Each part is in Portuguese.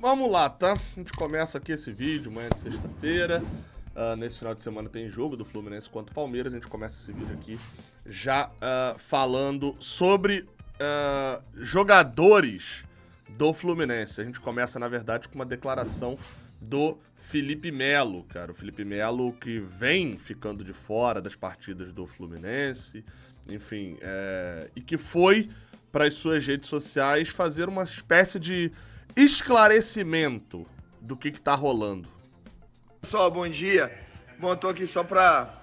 vamos lá, tá? A gente começa aqui esse vídeo amanhã de sexta-feira. Nesse final de semana tem jogo do Fluminense contra o Palmeiras. A gente começa esse vídeo aqui já falando sobre jogadores do Fluminense. A gente começa, na verdade, com uma declaração do Felipe Melo, cara. O Felipe Melo que vem ficando de fora das partidas do Fluminense, enfim, e que foi para as suas redes sociais fazer uma espécie de esclarecimento do que tá rolando. Pessoal, bom dia. Bom, eu tô aqui só pra...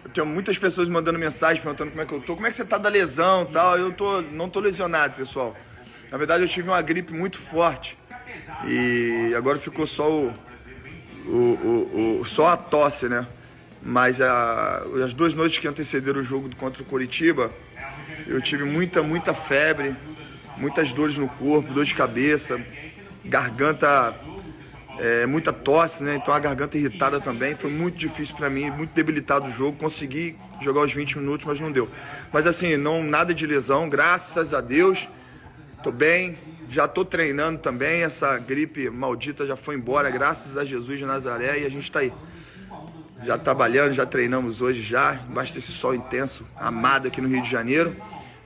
Eu tenho muitas pessoas mandando mensagem perguntando como é que eu tô. Como é que você tá da lesão e tal? Não tô lesionado, pessoal. Na verdade, eu tive uma gripe muito forte. E agora ficou só só a tosse, né? Mas as 2 noites que antecederam o jogo contra o Coritiba, eu tive muita febre, muitas dores no corpo, dor de cabeça, garganta, muita tosse, né? Então a garganta irritada também. Foi muito difícil pra mim, muito debilitado o jogo. Consegui jogar os 20 minutos, mas não deu. Mas assim, nada de lesão, graças a Deus. Tô bem, já tô treinando também. Essa gripe maldita já foi embora, graças a Jesus de Nazaré, e a gente tá aí. Já trabalhando, já treinamos hoje já, embaixo desse sol intenso, amado aqui no Rio de Janeiro.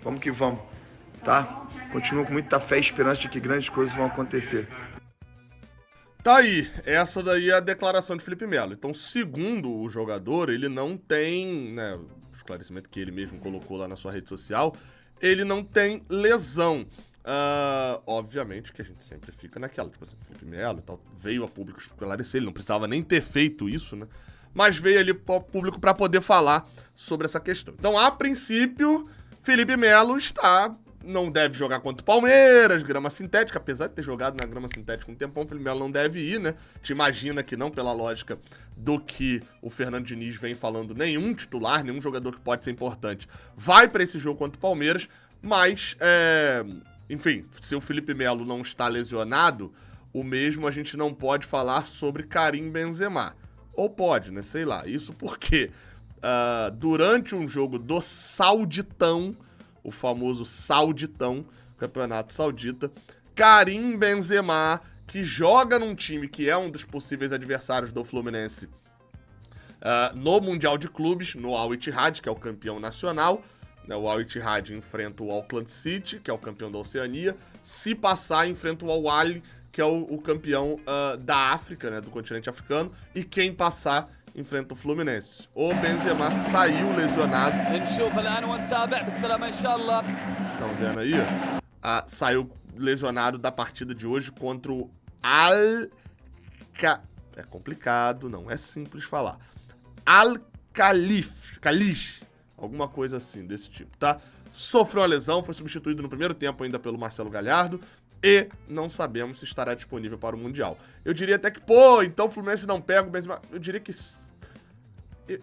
Vamos que vamos, tá? Continuo com muita fé e esperança de que grandes coisas vão acontecer. Tá aí, essa daí é a declaração de Felipe Melo. Então, segundo o jogador, ele não tem, né, o esclarecimento que ele mesmo colocou lá na sua rede social, ele não tem lesão. Obviamente que a gente sempre fica naquela, tipo assim, Felipe Melo e tal, veio a público esclarecer, ele não precisava nem ter feito isso, né? Mas veio ali pro público para poder falar sobre essa questão. Então, a princípio, Felipe Melo não deve jogar contra o Palmeiras, grama sintética, apesar de ter jogado na grama sintética um tempão, o Felipe Melo não deve ir, né? Te imagina que não, pela lógica do que o Fernando Diniz vem falando, nenhum titular, nenhum jogador que pode ser importante vai para esse jogo contra o Palmeiras, mas, enfim, se o Felipe Melo não está lesionado, o mesmo a gente não pode falar sobre Karim Benzema. Ou pode, né? Sei lá. Isso porque durante um jogo do Sauditão, o famoso Sauditão, Campeonato Saudita, Karim Benzema, que joga num time que é um dos possíveis adversários do Fluminense no Mundial de Clubes, no Al Ittihad, que é o campeão nacional. O Al Ittihad enfrenta o Auckland City, que é o campeão da Oceania. Se passar, enfrenta o Al Ahly, que é o campeão da África, né, do continente africano. E quem passar, enfrenta o Fluminense. O Benzema saiu lesionado. Estão vendo aí? Saiu lesionado da partida de hoje contra o É complicado, não é simples falar. Al-Khalif. Alguma coisa assim, desse tipo, tá? Sofreu uma lesão, foi substituído no primeiro tempo ainda pelo Marcelo Galhardo e não sabemos se estará disponível para o Mundial. Eu diria até que, então o Fluminense não pega o Benzema. Eu diria que...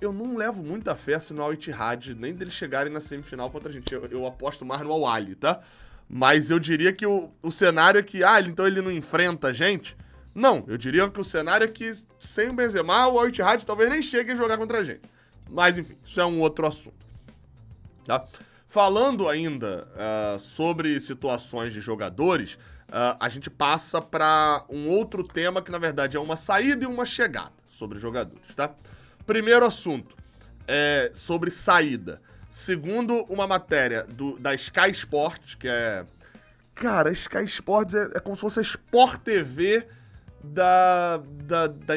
Eu não levo muita fé assim, no Al Ittihad, nem deles chegarem na semifinal contra a gente. Eu aposto mais no Al Ahly, tá? Mas eu diria que o cenário é que, então ele não enfrenta a gente? Não, eu diria que o cenário é que sem o Benzema, o Al Ittihad talvez nem chegue a jogar contra a gente. Mas enfim, isso é um outro assunto. Tá? Falando ainda sobre situações de jogadores, a gente passa para um outro tema que, na verdade, é uma saída e uma chegada sobre jogadores, tá? Primeiro assunto é sobre saída. Segundo uma matéria da Sky Sports, que é... Cara, a Sky Sports é como se fosse a Sport TV da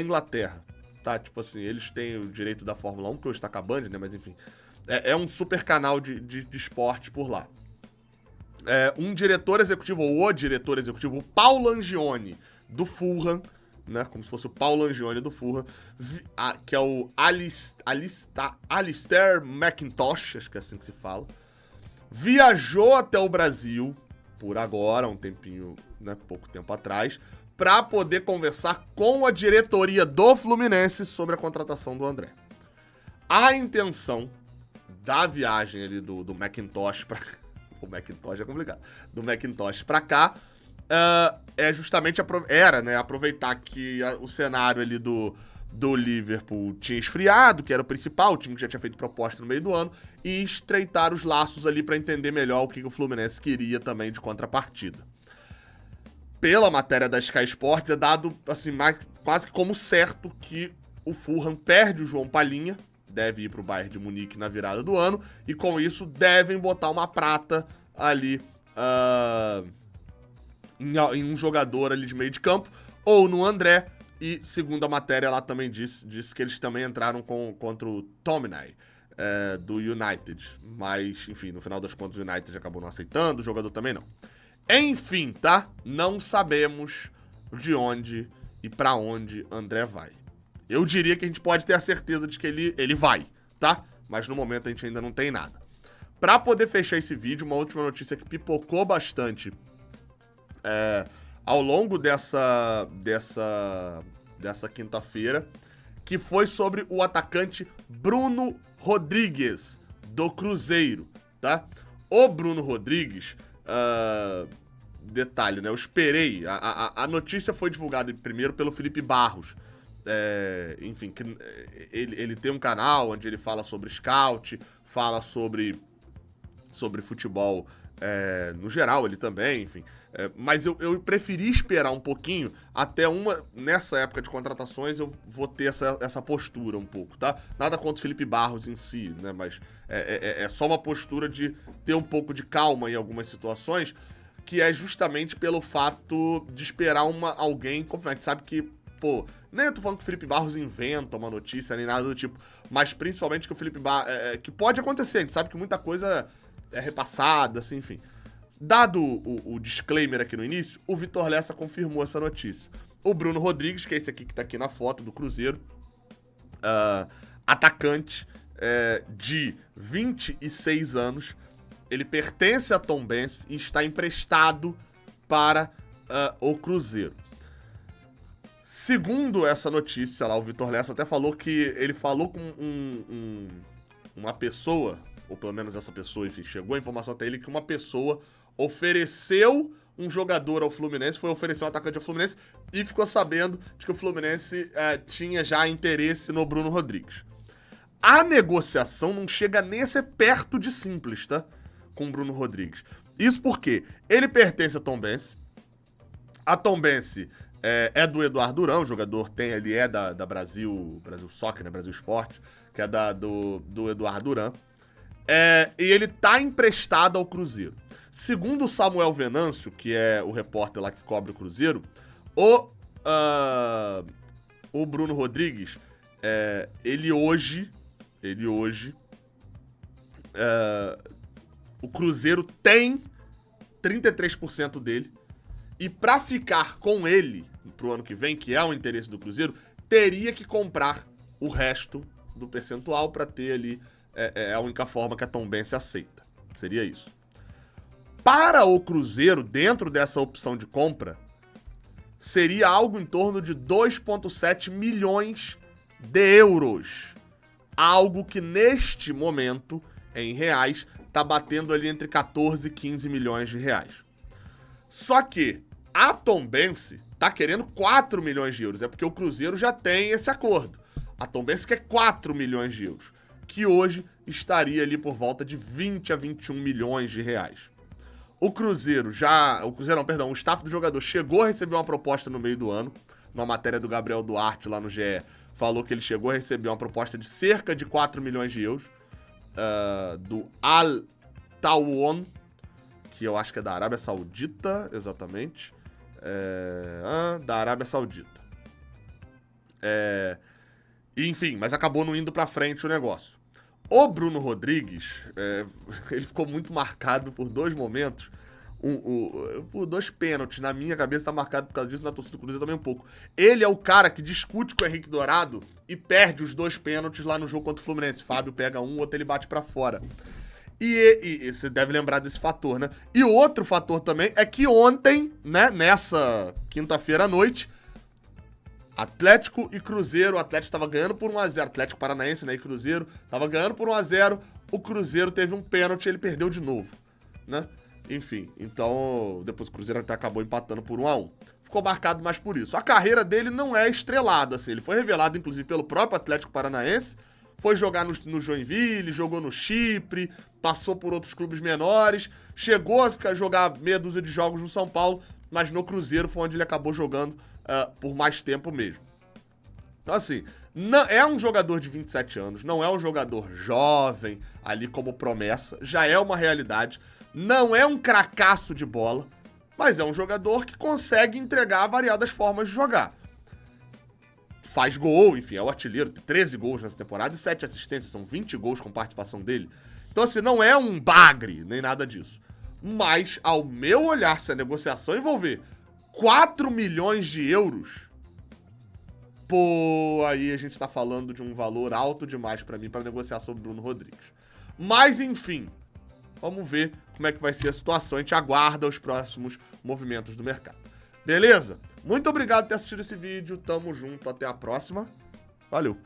Inglaterra, tá? Tipo assim, eles têm o direito da Fórmula 1, que hoje tá acabando, né? Mas enfim... É um super canal de esporte por lá. O diretor executivo, o Paulo Angione, do Fulham, né? Como se fosse o Paulo Angione do Fulham, que é o Alistair McIntosh, acho que é assim que se fala, viajou até o Brasil, por agora, um tempinho, né? Pouco tempo atrás, para poder conversar com a diretoria do Fluminense sobre a contratação do André. A intenção da viagem ali do Macintosh pra... O Macintosh é complicado. Do Macintosh pra cá é justamente aproveitar que o cenário ali do Liverpool tinha esfriado, que era o principal, o time que já tinha feito proposta no meio do ano, e estreitar os laços ali pra entender melhor o que o Fluminense queria também de contrapartida. pela matéria da Sky Sports, é dado assim, quase que como certo que o Fulham perde o João Palhinha, deve ir para o Bayern de Munique na virada do ano, e com isso devem botar uma prata ali em um jogador ali de meio de campo, ou no André, e segundo a matéria lá também disse que eles também entraram contra o Tominay, do United, mas enfim, no final das contas o United acabou não aceitando, o jogador também não. Enfim, tá? Não sabemos de onde e pra onde André vai. Eu diria que a gente pode ter a certeza de que ele vai, tá? Mas no momento a gente ainda não tem nada. Pra poder fechar esse vídeo, uma última notícia que pipocou bastante ao longo dessa quinta-feira, que foi sobre o atacante Bruno Rodrigues, do Cruzeiro, tá? O Bruno Rodrigues, detalhe, né? Eu esperei, a notícia foi divulgada primeiro pelo Felipe Barros, enfim, ele tem um canal onde ele fala sobre scout, fala sobre futebol no geral, ele também, enfim. Mas eu preferi esperar um pouquinho, nessa época de contratações eu vou ter essa postura um pouco, tá? Nada contra o Felipe Barros em si, né? Mas é só uma postura de ter um pouco de calma em algumas situações, que é justamente pelo fato de esperar alguém confirmar. A gente sabe que, pô, nem eu tô falando que o Felipe Barros inventa uma notícia, nem nada do tipo, mas principalmente que o Felipe Barros, que pode acontecer, a gente sabe que muita coisa é repassada, assim, enfim. Dado o disclaimer aqui no início, o Vitor Lessa confirmou essa notícia. O Bruno Rodrigues, que é esse aqui que tá aqui na foto do Cruzeiro, atacante de 26 anos, ele pertence a Tombense e está emprestado para o Cruzeiro. Segundo essa notícia lá, o Vitor Lessa até falou que ele falou com uma pessoa, ou pelo menos essa pessoa, enfim, chegou a informação até ele que uma pessoa ofereceu um jogador ao Fluminense, foi oferecer um atacante ao Fluminense e ficou sabendo de que o Fluminense tinha já interesse no Bruno Rodrigues. A negociação não chega nem a ser perto de simples, tá? Com o Bruno Rodrigues. Isso porque ele pertence a Tombense, a Tombense é do Eduardo Duran, o jogador da Brasil Soccer, né? Brasil Esporte, que é do Eduardo Duran. E ele tá emprestado ao Cruzeiro. Segundo o Samuel Venâncio, que é o repórter lá que cobre o Cruzeiro, o Bruno Rodrigues, ele hoje, o Cruzeiro tem 33% dele, e pra ficar com ele pro ano que vem, que é o interesse do Cruzeiro, teria que comprar o resto do percentual pra ter ali, a única forma que a Tombense aceita. Seria isso. Para o Cruzeiro, dentro dessa opção de compra, seria algo em torno de 2,7 milhões de euros. Algo que neste momento, em reais, tá batendo ali entre 14 e 15 milhões de reais. Só que a Tombense tá querendo 4 milhões de euros. É porque o Cruzeiro já tem esse acordo. A Tombense quer 4 milhões de euros, que hoje estaria ali por volta de 20 a 21 milhões de reais. O staff do jogador chegou a receber uma proposta no meio do ano, numa matéria do Gabriel Duarte lá no GE, falou que ele chegou a receber uma proposta de cerca de 4 milhões de euros, do Al Tawon, que eu acho que é da Arábia Saudita, exatamente, da Arábia Saudita. Enfim, mas acabou não indo pra frente o negócio. O Bruno Rodrigues, ele ficou muito marcado por dois momentos, por dois pênaltis. Na minha cabeça tá marcado por causa disso, na torcida do Cruzeiro também um pouco. Ele é o cara que discute com o Henrique Dourado e perde os dois pênaltis lá no jogo contra o Fluminense. Fábio pega um, o outro ele bate pra fora. E você deve lembrar desse fator, né? E o outro fator também é que ontem, né, nessa quinta-feira à noite, Atlético e Cruzeiro, o Atlético tava ganhando por 1-0, Atlético Paranaense, né, e Cruzeiro, tava ganhando por 1-0, o Cruzeiro teve um pênalti e ele perdeu de novo, né? Enfim, então, depois o Cruzeiro até acabou empatando por 1-1. Ficou marcado mais por isso. A carreira dele não é estrelada, assim, ele foi revelado, inclusive, pelo próprio Atlético Paranaense, foi jogar no Joinville, jogou no Chipre, passou por outros clubes menores, chegou a jogar meia dúzia de jogos no São Paulo, mas no Cruzeiro foi onde ele acabou jogando por mais tempo mesmo. Então, assim, não, é um jogador de 27 anos, não é um jogador jovem, ali como promessa, já é uma realidade. Não é um cracaço de bola, mas é um jogador que consegue entregar variadas formas de jogar. Faz gol, enfim, é o artilheiro, tem 13 gols nessa temporada e 7 assistências, são 20 gols com participação dele. Então, assim, não é um bagre, nem nada disso. Mas, ao meu olhar, se a negociação envolver 4 milhões de euros, pô, aí a gente tá falando de um valor alto demais pra mim pra negociar sobre o Bruno Rodrigues. Mas, enfim, vamos ver como é que vai ser a situação. A gente aguarda os próximos movimentos do mercado. Beleza? Muito obrigado por ter assistido esse vídeo. Tamo junto. Até a próxima. Valeu!